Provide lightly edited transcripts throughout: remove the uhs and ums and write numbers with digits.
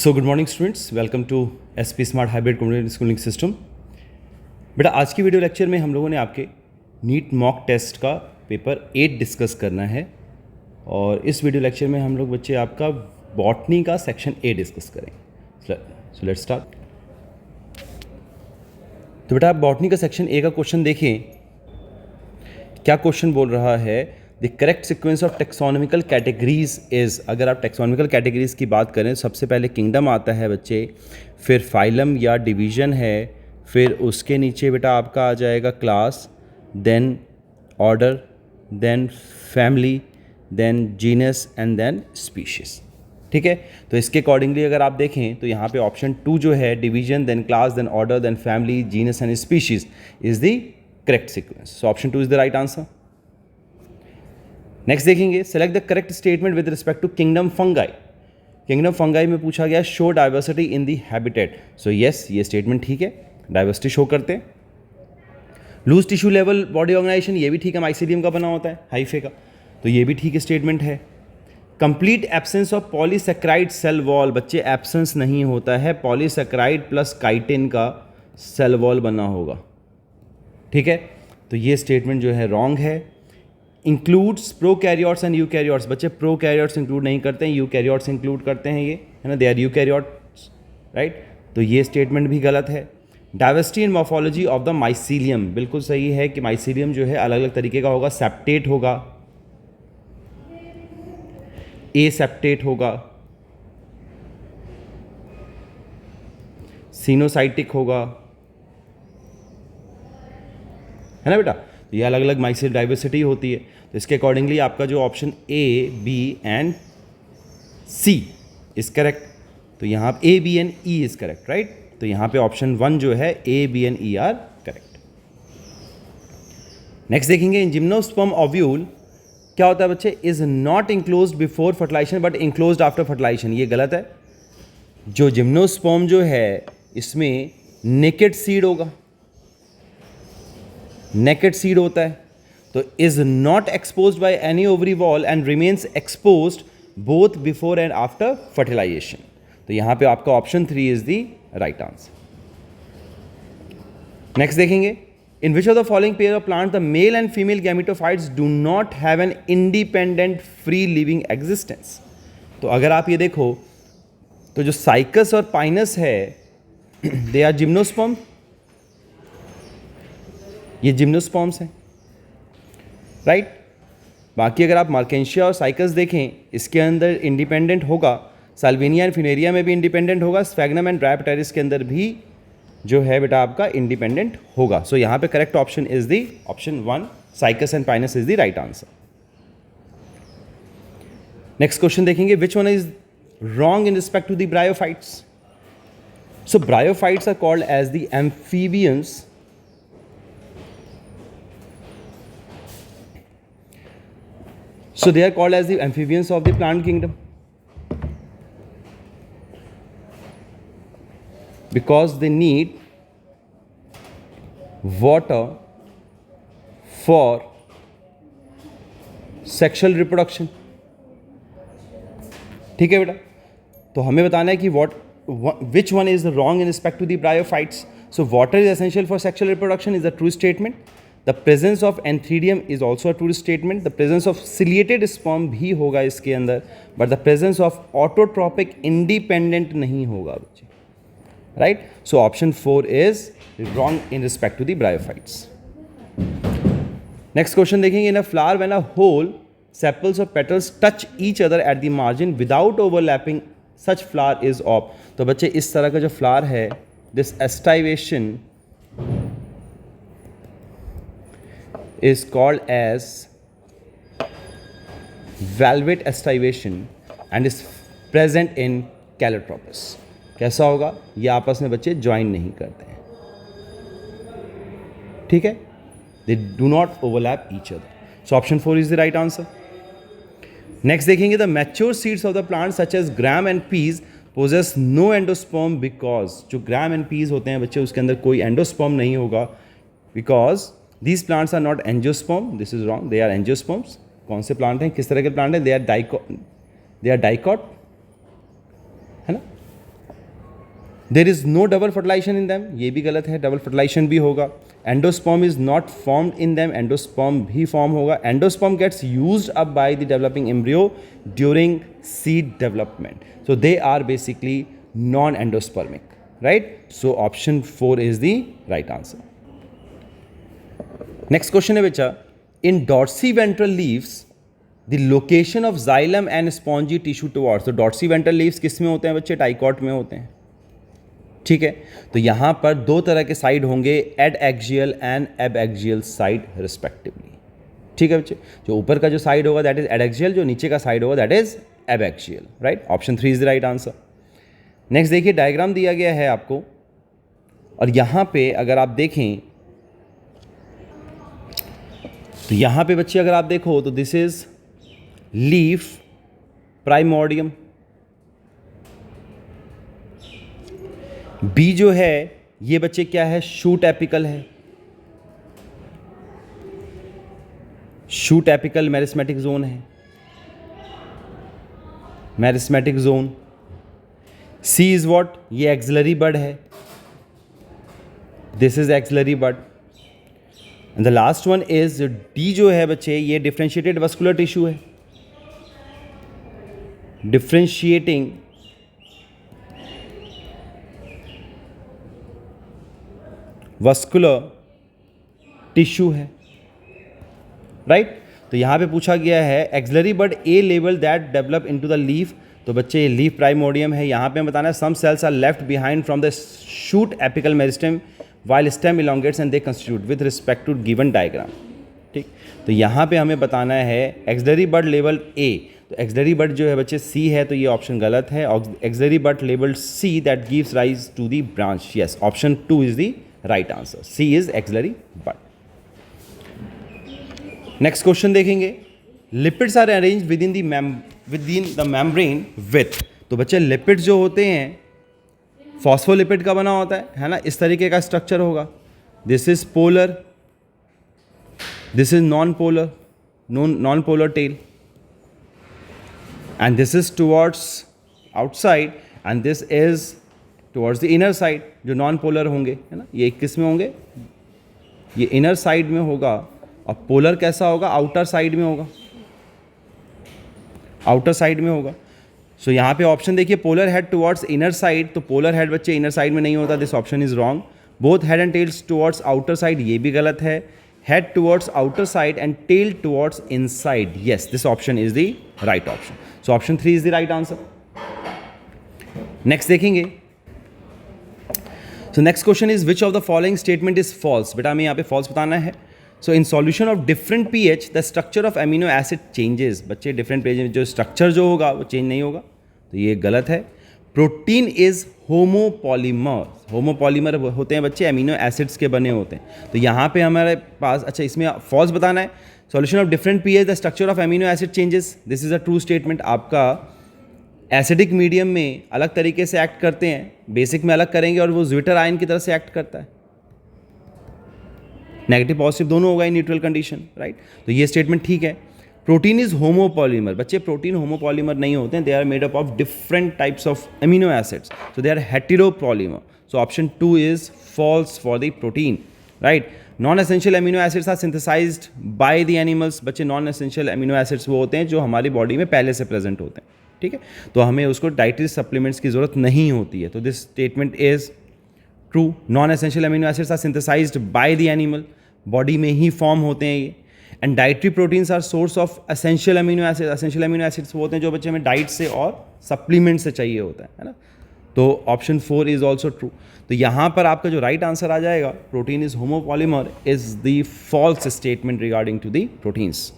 So good morning students, welcome to SP smart hybrid community schooling system. बेटा आज की video lecture में हम लोगों ने आपके नीट मॉक टेस्ट का पेपर 8 डिस्कस करना है और इस वीडियो लेक्चर में हम लोग बच्चे आपका बॉटनी का सेक्शन ए डिस्कस करेंगे। So let's start. तो बेटा आप बॉटनी का सेक्शन ए का क्वेश्चन देखें। क्या क्वेश्चन बोल रहा है? The correct sequence of taxonomical categories is. अगर आप टेक्सोनॉमिकल कैटेगरीज की बात करें, सबसे पहले किंगडम आता है बच्चे, फिर फाइलम या डिवीजन है, फिर उसके नीचे बेटा आपका आ जाएगा class, then order, then family, then genus and then species. ठीक है, तो इसके अकॉर्डिंगली अगर आप देखें तो यहाँ पे ऑप्शन 2 जो है, division then class then order then family genus and species, is the correct sequence. So option 2 is the right answer. Next देखेंगे, select the correct statement with respect to kingdom fungi. Kingdom fungi में पूछा गया show diversity in the habitat. So yes, ये statement ठीक है, diversity show करते हैं। Loose tissue level body organization, ये भी ठीक है, माइसीलियम का बना होता है, हाइफे का, तो ये भी ठीक है स्टेटमेंट है। Complete absence of polysaccharide cell wall, बच्चे एब्सेंस नहीं होता है, पॉलीसेक्राइड प्लस काइटिन का सेल वॉल बना होगा। ठीक है, तो ये स्टेटमेंट जो है रॉन्ग है। इंक्लूड्स प्रोकैरियोट्स एंड यूकैरियोट्स, बच्चे प्रोकैरियोट्स इंक्लूड नहीं करते हैं, यूकैरियोट्स इंक्लूड करते हैं, ये है ना, दे आर यूकैरियोट्स, राइट, तो ये स्टेटमेंट भी गलत है। Diversity in morphology of the mycelium, बिल्कुल सही है कि माइसीलियम जो है अलग अलग तरीके का होगा, सेप्टेट होगा, ए सेप्टेट होगा, सीनोसाइटिक होगा, है ना बेटा, तो ये अलग अलग माइसीलियम डाइवर्सिटी होती है। तो इसके अकॉर्डिंगली आपका जो option A, B and C is correct. तो यहाँ A, B and E is correct, right. तो यहाँ पे ऑप्शन 1 जो है, A, B and E are correct. Next देखेंगे, इन जिम्नोस्पर्म ओव्यूल क्या होता है बच्चे? Is not enclosed before fertilization but enclosed after fertilization, ये गलत है। जो जिम्नोस्पर्म जो है इसमें नेकेड सीड होगा, नेकेड सीड होता है, तो is not exposed bye any ovary wall and remains exposed both before and after fertilization. तो यहां पे आपका option 3 is the right answer. Next देखेंगे, in which of the following pair of plant the male and female gametophytes do not have an independent free living existence. तो अगर आप ये देखो तो जो साइकस और पाइनस है, दे आर जिम्नोस्पर्म, ये जिम्नोस्पर्म्स हैं, राइट। बाकी अगर आप मार्केंशिया और साइकस देखें, इसके अंदर इंडिपेंडेंट होगा, साल्विनिया एंड फिनेरिया में भी इंडिपेंडेंट होगा, स्फैग्नम एंड ड्रायोप्टेरिस के अंदर भी जो है बेटा आपका इंडिपेंडेंट होगा। सो यहाँ पे correct option is the option 1, Cycas and Pinus is the right answer. Next question देखेंगे, which one is wrong in respect to the bryophytes. So bryophytes are called as the amphibians. So they are called as the amphibians of the plant kingdom because they need water for sexual reproduction. ठीक है बेटा, तो हमें बताना है कि which one is wrong in respect to the bryophytes. So water is essential for sexual reproduction is a true statement. The presence of antheridium is also a true statement. The presence of ciliated sperm भी होगा इसके अंदर, but the presence of autotropic independent नहीं होगा बच्चे, right? So option 4 is wrong in respect to the bryophytes. Next question देखेंगे, in a flower when a whole sepals or petals touch each other at the margin without overlapping, such flower is off. तो बच्चे इस तरह का जो flower है, this estivation is called as valvate estivation and is present in calotropis. कैसा होगा? ये आपस में बच्चे ज्वाइन नहीं करते हैं, ठीक है, they do not overlap each other. So option 4 is the right answer. Next देखेंगे, the mature seeds of the plant such as gram and peas possess no endosperm because, जो gram and peas होते हैं बच्चे उसके अंदर कोई endosperm नहीं होगा, because these plants are not angiosperm. This is wrong, they are angiosperms. कौन से प्लांट हैं, किस तरह के प्लांट हैं? दे आर डाइकॉट, है ना, there is no double fertilization in them, ये भी गलत है, डबल फर्टिलाइजेशन भी होगा. Endosperm is not formed in them, endosperm भी फॉर्म होगा. Endosperm gets used up by the developing embryo during seed development. So they are basically non endospermic, right. So option 4 is the right answer. Next question है बच्चा, in dorsiventral leaves the location of xylem and spongy tissue towards. तो Dorsey ventral leaves किस में होते हैं बच्चे? Dicot में होते हैं, ठीक है. तो यहां पर दो तरह के साइड होंगे, एड एक्सियल एंड एब एक्सियल साइड रिस्पेक्टिवली, ठीक है बच्चे. जो ऊपर का जो साइड होगा दैट इज एड एक्सियल, जो नीचे का साइड होगा दैट इज एब axial, right. Option 3 is the right answer. Next देखिए, डायग्राम दिया गया है आपको, और यहां पे अगर आप देखें तो यहां पे बच्चे अगर आप देखो तो this is leaf primordium. B जो है ये बच्चे क्या है? शूट एपिकल है. शूट एपिकल मेरिस्मेटिक जोन है, meristematic zone. C is what? ये एक्सिलरी बड है, this is axillary bud. And the last one is D जो है बच्चे, ये डिफरेंशिएटेड वस्कुलर टिश्यू है, डिफरेंशिएटिंग वस्कुलर टिश्यू है, राइट. तो यहां पे पूछा गया है axillary bud a level that develop into the leaf. तो बच्चे ये लीफ प्राइमोडियम है. यहां पे बताना है some cells are left behind from the shoot apical meristem while stem elongates and they constitute with respect to given diagram, ठीक. तो यहाँ पे हमें बताना है एक्सिलरी बड लेवल ए. तो एक्सिलरी बड जो है बच्चे सी है, तो ये ऑप्शन गलत है. एक्सिलरी बड लेवल C that gives rise to the branch. Yes, option 2 is the right answer. C is axillary bud. Next question देखेंगे, lipids are arrange within the membrane with. तो बच्चे लिपिड्स जो होते हैं phospholipid का बना होता है ना, इस तरीके का स्ट्रक्चर होगा. This is polar, this is non polar tail, and this is towards outside and this is towards the inner side. जो नॉन पोलर होंगे है ना, ये किस में होंगे? ये इनर साइड में होगा. और पोलर कैसा होगा? आउटर साइड में होगा, आउटर साइड में होगा. सो यहाँ पे ऑप्शन देखिए, polar head towards inner side. तो पोलर हेड बच्चे इनर साइड में नहीं होता, this option is wrong. Both head and tails towards outer side, ये भी गलत है. Head towards outer side and tail towards inside, yes, this option is the right option. So option 3 is the right answer. Next देखेंगे, so next question is which of the following statement is false. बेटा हमें यहाँ पे false बताना है. So in solution of different pH the structure of amino acid changes. बच्चे different pH में जो स्ट्रक्चर जो होगा वो चेंज नहीं होगा, तो ये गलत है. Protein is homopolymer. होमोपॉलीमर होते हैं बच्चे, अमीनो एसिड्स के बने होते हैं. तो यहाँ पे हमारे पास, अच्छा इसमें फॉल्स बताना है. Solution of different pH the structure of amino acid changes, this is a true statement. आपका एसिडिक मीडियम में अलग तरीके से एक्ट करते हैं, बेसिक में अलग करेंगे, और वो ज्विटर आयन की तरह से एक्ट करता है. नेगेटिव पॉजिटिव दोनों होगा इन न्यूट्रल कंडीशन, राइट. तो ये स्टेटमेंट ठीक है. Protein is homopolymer. बच्चे प्रोटीन होमोपॉलीमर नहीं होते हैं, they are made up of different types of amino acids, so they are heteropolymer. So option 2 is false for the protein, right. Non essential amino acids are synthesized by the animals. बच्चे non essential amino acids वो होते हैं जो हमारी body में पहले से present होते हैं, ठीक है. तो हमें उसको डाइटरी सप्लीमेंट्स की जरूरत नहीं होती है. तो this statement is true. Non essential amino acids are synthesized by the animal, body में ही फॉर्म होते हैं ये. And dietary proteins are source of essential amino acid. Essential amino acids वो होते हैं जो बच्चे में डाइट से और सप्लीमेंट से चाहिए होता है ना. तो ऑप्शन 4 इज ऑल्सो ट्रू. तो यहाँ पर आपका जो राइट आंसर आ जाएगा, protein is homopolymer, is the false statement regarding to the proteins.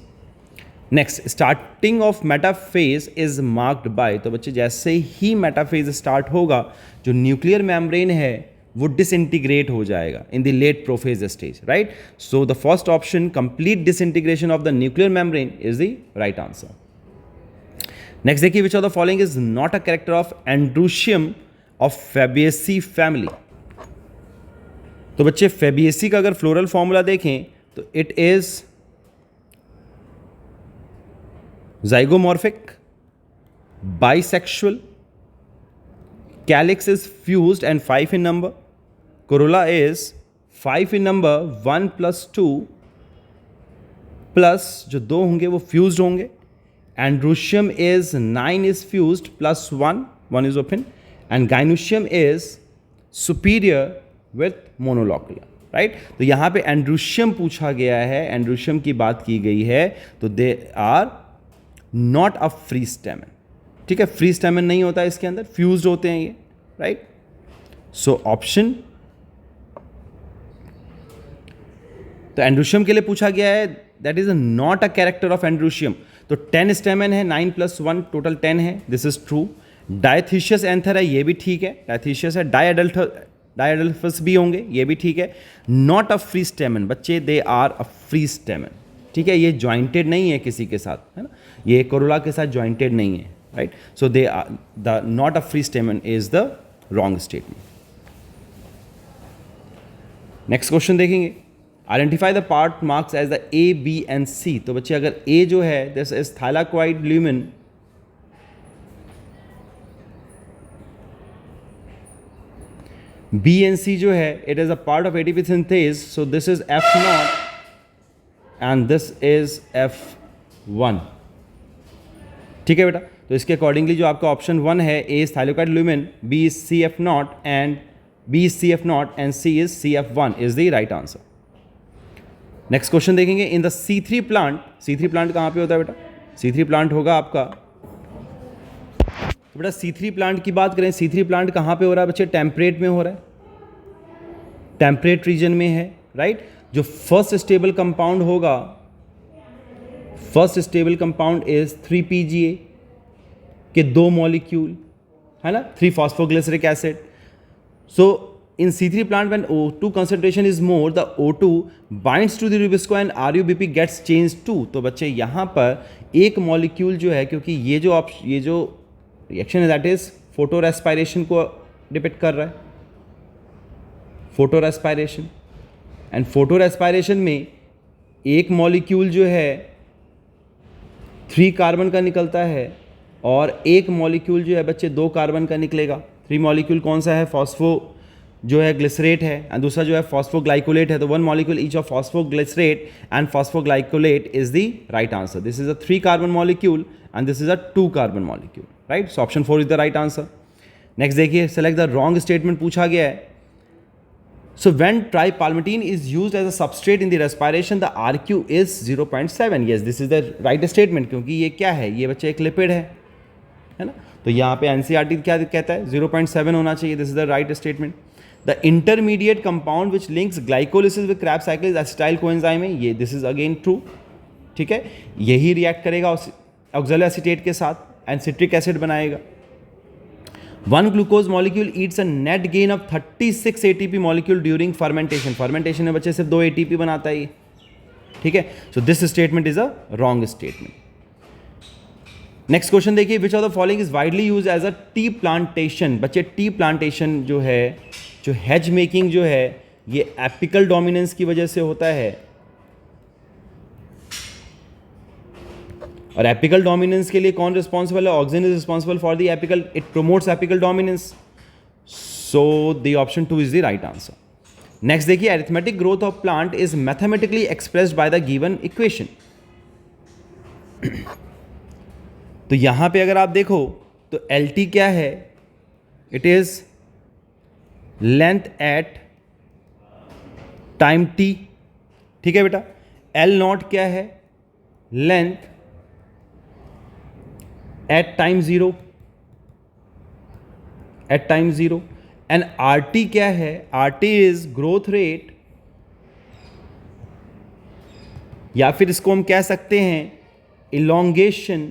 Next, starting of metaphase is marked by. तो बच्चे जैसे ही मेटाफेज स्टार्ट होगा, जो न्यूक्लियर मेम्ब्रेन है वो डिसइंटीग्रेट हो जाएगा in the late prophase stage, right. So the first option, complete disintegration of the nuclear membrane, is the right answer. Next देखिए, which of the following is not a character of androecium of Fabaceae family. तो बच्चे Fabaceae का अगर floral formula देखें तो it is zygomorphic, bisexual, calyx is fused and 5 in number, corolla is 5 in number, 1 plus 2 plus जो 2 होंगे वो fused होंगे, androecium is 9 is fused plus 1 is open, and gynoecium is superior with monolocular, right. तो यहाँ पे androecium पूछा गया है, एंड्रोशियम की बात की गई है, तो they are not a free stamen, ठीक है, फ्री स्टेमन नहीं होता इसके अंदर, फ्यूज्ड होते हैं ये, राइट। सो ऑप्शन, तो एंड्रोशियम के लिए पूछा गया है, that is not a character of androecium. तो 10 स्टेमन है, 9 + 1 टोटल 10 है, दिस इज ट्रू। डायथीशियस एंथर है, ये भी ठीक है, डायथीशियस है। डायडल्फस भी होंगे, ये भी ठीक है। नॉट अ फ्री स्टेमन, बच्चे they are a free stamen, ठीक है, ये ज्वाइंटेड नहीं है किसी के साथ, है ना, ये कोरोला के साथ ज्वाइंटेड नहीं है, right. So they are the not a free stamen is the wrong statement. Next question देखेंगे, identify the part marks as the A, B and C. तो बच्चे अगर ए जो है this is thylakoid lumen, B and C जो है it is a part of ATP synthase, so this is F0 and this is F1, ठीक है बेटा। तो इसके अकॉर्डिंगली जो आपका ऑप्शन 1 है, A is thylakoid lumen, B is CF0 and B is CF0 and C is CF1 is the right answer. Next question देखेंगे, in the C3 plant, C3 plant कहाँ पे होता है बेटा, C3 प्लांट होगा आपका, तो बेटा C3 प्लांट की बात करें, C3 प्लांट कहाँ पे हो रहा है बच्चे, टेम्परेट में हो रहा है, टेम्परेट रीजन में है, राइट। जो फर्स्ट स्टेबल कंपाउंड होगा, first stable compound is 3PGA के 2 मॉलिक्यूल, है ना, 3-फॉस्फोग्लिसरिक acid. So in C3 plant when O2 concentration is more, the O2 binds to the Rubisco and RUBP gets changed to। तो बच्चे यहाँ पर एक मॉलिक्यूल जो है, क्योंकि ये जो रिएक्शन है दैट इज फोटो रेस्पायरेशन को डिपेक्ट कर रहा है, photo respiration, and photo respiration में एक मॉलिक्यूल जो है 3 कार्बन का निकलता है और एक मॉलिक्यूल जो है बच्चे 2 कार्बन का निकलेगा। 3 मॉलिक्यूल कौन सा है, फॉस्फो जो है ग्लिसरेट है, एंड दूसरा जो है फॉस्फोग्लाइकोलेट है। तो 1 molecule each of phosphoglycerate and phosphoglycolate is the right answer. This is a 3 carbon molecule and this is a 2 carbon molecule, right. So option 4 is the right answer. Next देखिए, select the wrong statement पूछा गया है। So when tripalmitin is used as a substrate in the respiration the RQ is 0.7। Yes, this is the right statement, क्योंकि ये क्या है, ये बच्चे एक लिपिड है ना। तो यहाँ पे NCERT क्या कहता है, 0.7 होना चाहिए, this is the right statement. The intermediate compound which links glycolysis with Krebs cycle is acetyl coenzyme है, ये दिस इज अगेन ट्रू, ठीक है, यही रिएक्ट करेगा ऑक्सैलो एसीटेट के साथ एंड सिट्रिक एसिड बनाएगा। 1 glucose molecule eats a net gain of 36 ATP molecule during fermentation. Fermentation में बच्चे सिर्फ 2 ATP बनाता है, ठीक है। So this statement is a wrong statement. Next question देखिए, which of the following is widely use as a tea plantation. बच्चे tea plantation जो है, जो हेज मेकिंग जो है, ये एपिकल डोमिनेंस की वजह से होता है, और एपिकल डोमिनेंस के लिए कौन रिस्पॉन्सिबल है, auxin is responsible for the apical, it promotes apical dominance. So the option 2 is the right answer. Next देखिए, arithmetic growth of plant is mathematically expressed by the given equation. तो यहां पे अगर आप देखो तो LT क्या है, it is length at time t, ठीक है बेटा। L0 क्या है, length at time 0, at time 0। And RT क्या है, RT इज ग्रोथ रेट, या फिर इसको हम कह सकते हैं elongation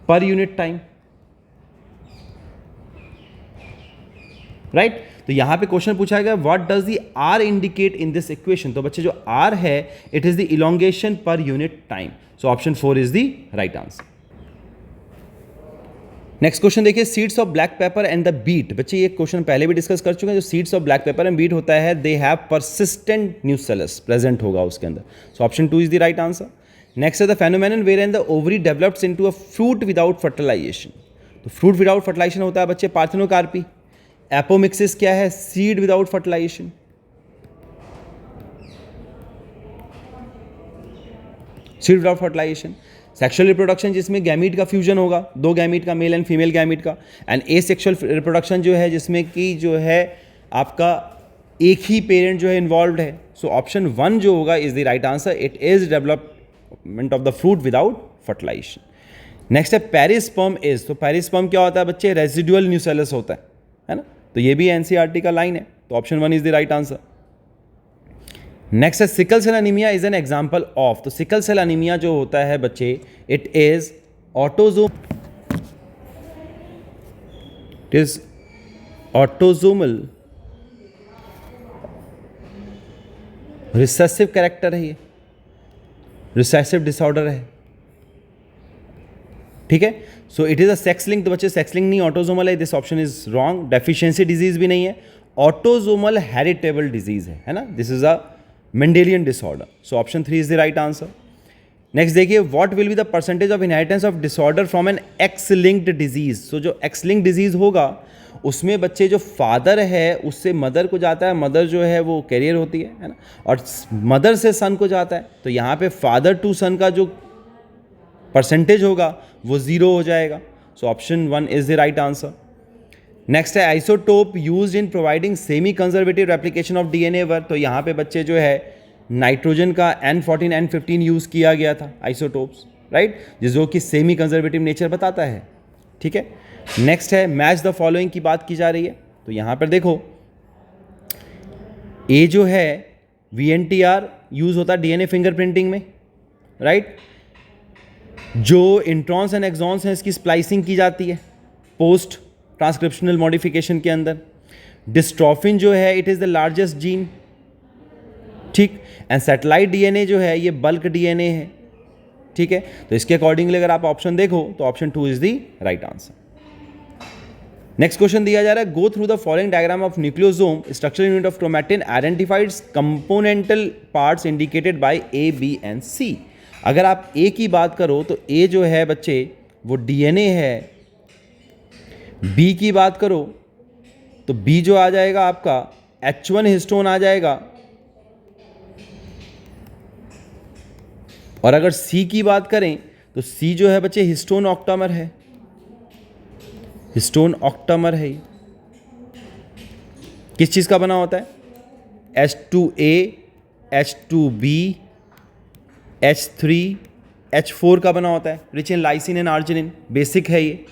per unit time, right. तो यहां पे क्वेश्चन पूछा गया, what does the R indicate in this equation. तो बच्चे जो R है it is the elongation per unit time. So option 4 is the right answer. Next question देखिए, seeds of black pepper and the beet. बच्चे ये question पहले भी discuss कर चुके हैं। जो seeds of black pepper and beet होता है, they have persistent nucellus present होगा उसके अंदर। So option 2 is the right answer. Next है the phenomenon where and the ovary develops into a fruit without fertilization. तो फ्रूट विदाउट फर्टिलाइजेशन होता है बच्चे पार्थेनोकार्पी। एपोमिक्सिस क्या है? Seed without fertilization. Seed without fertilization. Sexual reproduction जिसमें gamete का fusion होगा, दो गैमीट का, मेल एंड फीमेल गैमीट का। एंड एसेक्सुअल रिप्रोडक्शन जो है जिसमें कि जो है आपका एक ही पेरेंट जो है इन्वॉल्व है। सो ऑप्शन 1 जो होगा is the right answer, it is development of the fruit without fertilization. Next है पेरिस्पर्म इज, तो पेरिस्पर्म क्या होता है बच्चे? रेजिडुअल न्यूसेलस होता है ना, तो ये भी एनसीईआरटी का लाइन है, तो option 1 is the right answer. Next है sickle cell anaemia is an example of, तो सिकल सेल अनीमिया जो होता है बच्चे it is autosomal recessive character है, ये रिसेसिव डिसऑर्डर है, ठीक है। So it is a sex link, तो बच्चे सेक्स लिंक नहीं ऑटोजोमल है, this option is wrong. Deficiency disease भी नहीं है, ऑटोजोमल हेरिटेबल डिजीज है ना, this is a Mendelian disorder. So option 3 is the right answer. Next देखिए, what will be the percentage of inheritance of disorder from an X linked disease. So जो X linked disease होगा उसमें बच्चे जो father है उससे mother को जाता है, मदर जो है वो कैरियर होती है ना, और मदर से सन को जाता है, तो यहाँ पे फादर टू सन का जो परसेंटेज होगा वो 0 हो जाएगा। So option 1 is the right answer. Next है isotope used in providing semi conservative replication of DNA work, तो यहाँ पे बच्चे जो है नाइट्रोजन का N14 N15 यूज़ किया गया था आइसोटोप्स, राइट, जो कि सेमी कंजर्वेटिव नेचर बताता है, ठीक है। नेक्स्ट है मैच द फॉलोइंग की बात की जा रही है, तो यहाँ पर देखो ए जो है VNTR यूज़ होता है डीएनए फिंगरप्रिंटिंग में, राइट। जो इंट्रॉन्स एंड एक्सॉन्स हैं इसकी स्प्लाइसिंग की जाती है पोस्ट ट्रांसक्रिप्शनल मॉडिफिकेशन के अंदर। डिस्ट्रोफिन जो है it is the largest gene, ठीक। एंड सैटेलाइट डीएनए जो है ये बल्क डीएनए है, ठीक है। तो इसके अकॉर्डिंगली अगर आप ऑप्शन देखो तो option 2 is the right answer. Next question दिया जा रहा है, go through the following diagram of nucleosome structural unit of chromatin identified componental parts indicated by A, B and C. अगर आप ए की बात करो तो ए जो है बच्चे वो डीएनए है, बी की बात करो तो बी जो आ जाएगा आपका H1 हिस्टोन आ जाएगा, और अगर सी की बात करें तो सी जो है बच्चे हिस्टोन ऑक्टामर है, हिस्टोन ऑक्टामर है। किस चीज़ का बना होता है? H2A, H2B, H3, H4 का बना होता है, rich in lysine and arginine, basic है ये।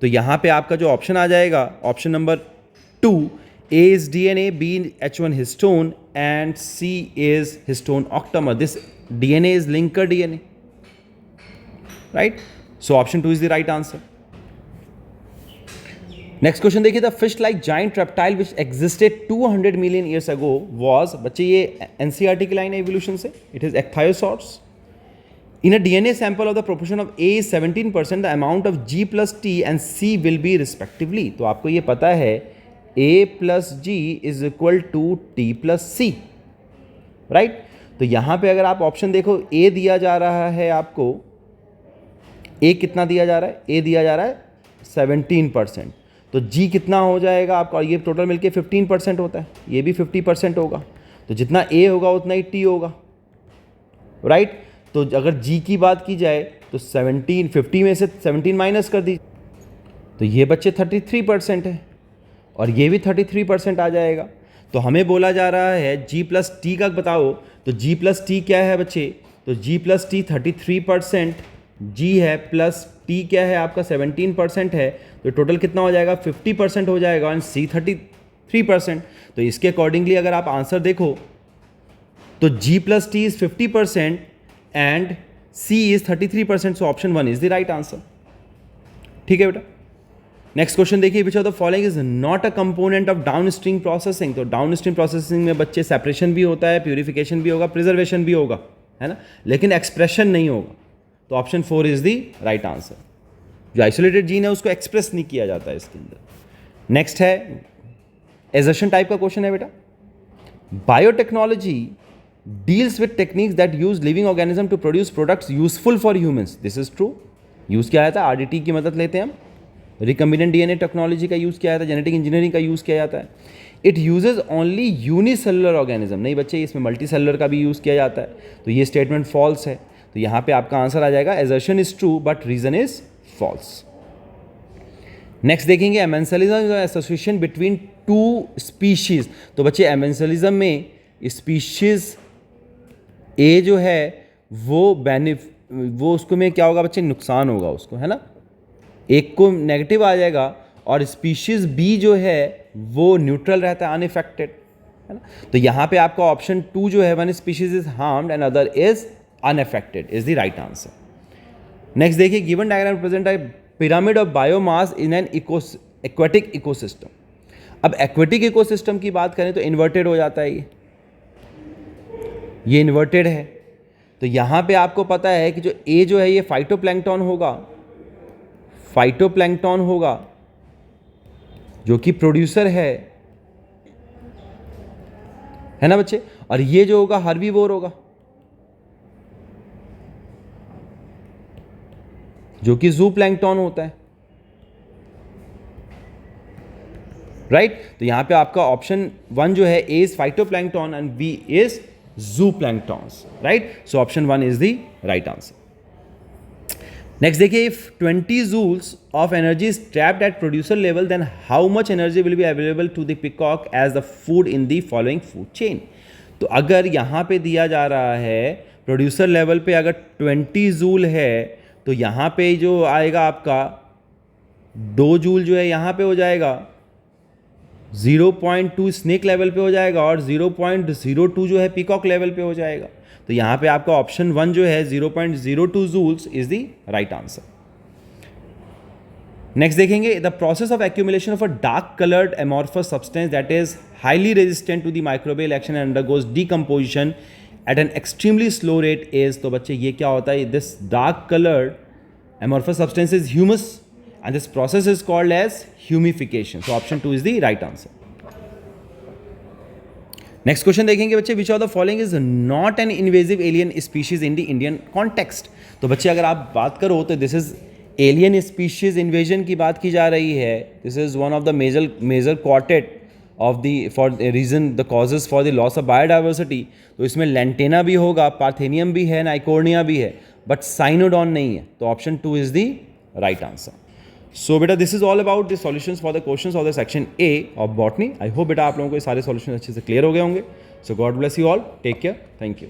तो यहाँ पे आपका जो ऑप्शन आ जाएगा option number 2, A is DNA, B H1 histone and C is histone octamer. This DNA is linker DNA, right? So option 2 is the right answer. Next question देखिए, the fish-like giant reptile which existed 200 million years ago was, बच्चे ये NCERT की line है evolution से, it is Ichthyosaurs. In a DNA sample of the proportion of A is 17%, the amount of G plus T and C will be respectively. तो आपको ये पता है A plus G is equal to T plus C, right? तो यहाँ पे अगर आप ऑप्शन देखो A दिया जा रहा है आपको, A कितना दिया जा रहा है? A दिया जा रहा है 17%, तो G कितना हो जाएगा आपका? ये टोटल मिलके 15% होता है, ये भी 50% होगा, तो जितना A होगा उतना ही T होगा, राइट। तो अगर G की बात की जाए तो 50 में से 17 माइनस कर दीजिए, तो ये बच्चे 33% है और ये भी 33% आ जाएगा। तो हमें बोला जा रहा है G प्लस टी का बताओ, तो G प्लस टी क्या है बच्चे? तो G प्लस टी 33% G है, प्लस T क्या है आपका 17% है, तो टोटल कितना हो जाएगा? 50% हो जाएगा, एंड C 33%। तो इसके अकॉर्डिंगली अगर आप आंसर देखो तो G plus T is 50% and C is 33%, so option 1 is the right answer, ठीक है बेटा। नेक्स्ट क्वेश्चन देखिए, which of the following is not a component of downstream processing. तो डाउनस्ट्रीम प्रोसेसिंग में बच्चे सेपरेशन भी होता है, प्यूरिफिकेशन भी होगा, प्रिजर्वेशन भी होगा, है ना, लेकिन एक्सप्रेशन नहीं होगा, तो option 4 is the right answer. जो आइसोलेटेड जीन है उसको एक्सप्रेस नहीं किया जाता है इसके अंदर। नेक्स्ट है एजर्शन टाइप का क्वेश्चन है बेटा, biotechnology deals with techniques that use living organism to produce products useful for humans. This is true. Use किया जाता है, RDT की मदद लेते हैं हम, रिकम्बिनेंट डीएनए टेक्नोलॉजी का यूज़ किया जाता है, जेनेटिक इंजीनियरिंग का यूज़ किया जाता है। It uses only unicellular organism, नहीं बच्चे इसमें मल्टी सेलुलर का भी यूज़ किया जाता है, तो ये स्टेटमेंट फॉल्स है। तो यहाँ पे आपका आंसर आ जाएगा assertion is true but reason is false. Next देखेंगे amensalism association between two species. तो बच्चे एमेंसलिज्म में स्पीशीज ए जो है वो उसको में क्या होगा बच्चे, नुकसान होगा उसको, है ना, एक को नेगेटिव आ जाएगा और स्पीशीज बी जो है वो न्यूट्रल रहता है, अनइफेक्टेड, है ना। तो यहाँ पे आपका ऑप्शन 2 जो है, one species is harmed and other is unaffected, is the right answer. Next देखिए, given diagram represent a pyramid of biomass in an aquatic ecosystem. अब एक्वेटिक इकोसिस्टम की बात करें तो इन्वर्टेड हो जाता है, ये इन्वर्टेड है। तो यहाँ पे आपको पता है कि जो ए जो है ये फाइटोप्लैंक्टन होगा जो कि प्रोड्यूसर है ना बच्चे, और ये जो होगा हर्बीवोर होगा जो कि ज़ूप्लैंक्टन होता है, राइट। तो यहां पे आपका ऑप्शन 1 जो है, A is phytoplankton and B is zooplanktons, right. So option 1 is the right answer. Next देखिए, if 20 joules of energy is trapped at producer level then how much energy will be available to the peacock as the food in the following food chain. तो अगर यहाँ पे दिया जा रहा है producer level पे अगर 20 जूल है, तो यहाँ पे जो आएगा आपका 2 जूल जो है यहाँ पे हो जाएगा, 0.2 स्नेक लेवल पे हो जाएगा और 0.02 जो है पीकॉक लेवल पे हो जाएगा। तो यहाँ पे आपका ऑप्शन 1 जो है 0.02 joules is the right answer. Next देखेंगे, the process of accumulation of a dark coloured amorphous substance that is highly resistant to the microbial action and undergoes decomposition at an extremely slow rate is. तो बच्चे ये क्या होता है, this dark coloured amorphous substance is humus and this process is called as humification. So option 2 is the right answer. Next question देखेंगे बच्चे, which of the following is not an invasive alien species in the Indian context? तो बच्चे अगर आप बात करो तो this is alien species invasion की बात की जा रही है. This is one of the major quartet of the for a reason the causes for the loss of biodiversity. तो इसमें लैंटेना भी होगा, पार्थेनियम भी है, नाइकोर्निया भी है, बट साइनोडॉन नहीं है. तो option 2 is the right answer. So बेटा this is all about the solutions for the questions of the section A of botany. I hope बेटा आप लोगों को ये सारे solutions अच्छे से clear हो गए होंगे. So God bless you all. Take care. Thank you.